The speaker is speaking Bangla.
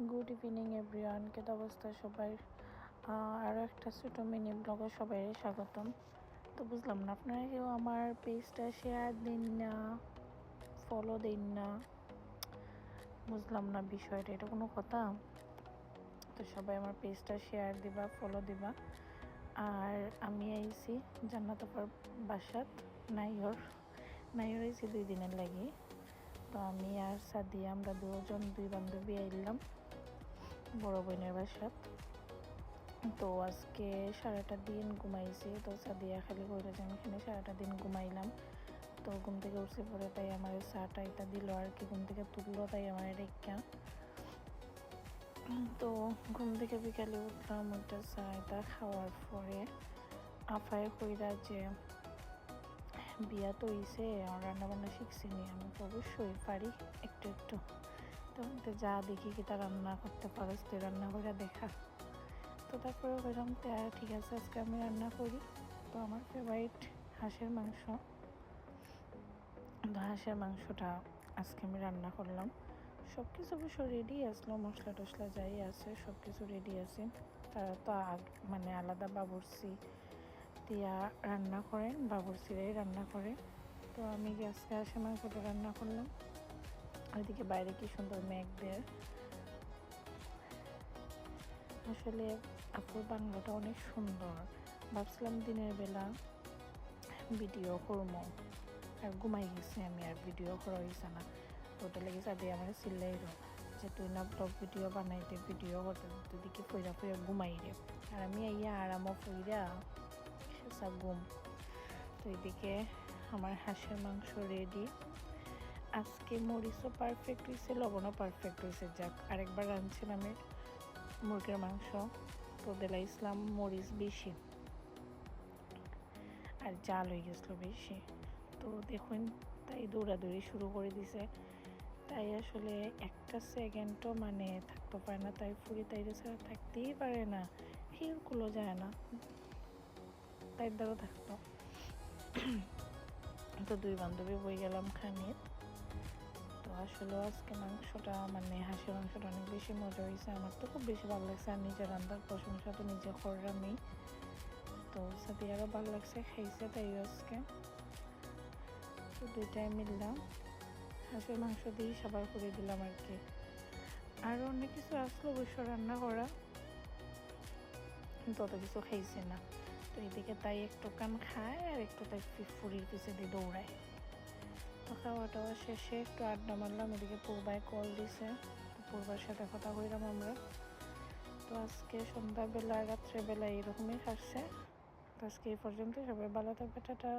গুড ইভিনিং এভরিওয়ান, কেমন অবস্থা সবাই? আরও একটা ছোটো মিনি ব্লগে সবাই স্বাগতম। তো বুঝলাম না, আপনারা কেউ আমার পেজটা শেয়ার দিন না, ফলো দিন না, বুঝলাম না বিষয়টা, এটা কোনো কথা? তো সবাই আমার পেজটা শেয়ার দিবা, ফলো দিবা। আর আমি আইছি জান্নাত আপার বাসাত, নাইর আইছি 2 দিনের লাগি। তো আমি আর সাদিয়া আমরা দুই বান্ধবী আইলাম বড় বোনের বাসাত। তো আজকে সারাটা দিন ঘুমাইছি। তো সাদিয়া খালি কইলো যে আমি এখানে সারাটা দিন ঘুমাইলাম। তো ঘুম থেকে উঠছে পরে তাই আমার চাটা এটা দিল আর কি, ঘুম থেকে তুললো তাই আমার রেখা। তো ঘুম থেকে বিকালে উঠলাম, ওইটা চা এটা খাওয়ার পরে আফায় কইরা যে বিয়া তো হইছে, আমার রান্নাবান্না শিখছি নি। আমি তো অবশ্যই পারি একটু একটু। তো যা দেখি কি তা রান্না করতে পারস, তুই রান্না করে দেখা। তো তারপরে বললাম ঠিক আছে আজকে আমি রান্না করি। তো আমার ফেভারিট হাঁসের মাংস, তো হাঁসের মাংসটা আজকে আমি রান্না করলাম। সব কিছু অবশ্য রেডি আসলো, মশলা টশলা যাই আছে সব কিছু রেডি আছে। তারা তো মানে আলাদা বাবুর্চি দিয়া রান্না করেন, বাবুর্চিরাই রান্না করে। তো আমি আজকে হাঁসের মাংসটা রান্না করলাম। ওইদিকে বাইরে কি সুন্দর মেঘ দেয়। আসলে আপুর বাংলাটা অনেক সুন্দর। ভাবছিলাম দিনের বেলা ভিডিও করবো, আর ঘুমাই গেছি আমি, আর ভিডিও করা হয়েছে না। তো ওটা লেগে সাথে আমার চিল্লাইরো যে তুই না ব্লগ ভিডিও বানাইতে, ভিডিও করতে তুই দিকে ফইরা ঘুমাই রে। আর আমি ইয়া আরামও ফইরা সব ঘুম। তো এদিকে আমার হাঁসের মাংস রেডি। আজকে মরিচও পারফেক্ট হয়েছে, লবণও পারফেক্ট হয়েছে। যাক, আরেকবার রাঁধছিলাম আমি মুরগির মাংস, তো দিলাইছিলাম মরিচ বেশি আর জাল হয়ে গেছিলো বেশি। তো দেখুন তাই দৌড়াদৌড়ি শুরু করে দিছে। তাই আসলে একটা সেকেন্ডও মানে থাকতে পারে না, তাই ফুরি তাইরে ছাড়া থাকতেই পারে না, হিলগুলো যায় না, তাই দ্বারা থাকতো। তো 2 বান্ধবী বই গেলাম খানিয়ে। তো আসলে আজকে মাংসটা মানে হাঁসের মাংসটা অনেক বেশি মজা হয়েছে, আমার তো খুব বেশি ভালো লাগছে। আর নিজের রান্নার প্রশংসা তো নিজে করলামই, তো সাথে আরও ভালো লাগছে, খাইছে তাই আজকে। তো 2টাই মিললাম, হাঁসের মাংস দিয়ে সবার করে দিলাম আর কি। আরও অনেক কিছু আসলো অবশ্য রান্না করা, কিন্তু অত কিছু খাইছে না। তো এদিকে তাই একটু কান খায় আর একটু তাই ফুরির পিছে দিয়ে দৌড়ায়। তো খাওয়া টাওয়া শেষে একটু আড্ডা মারলাম। এদিকে পূর্বায় কল দিছে, পূর্বার সাথে কথা কইলাম আমরা। তো আজকে সন্ধ্যাবেলা রাত্রেবেলা এরকমই খাচ্ছে। তো আজকে এই পর্যন্ত, সবাই ভালো থাকবে, টাটা।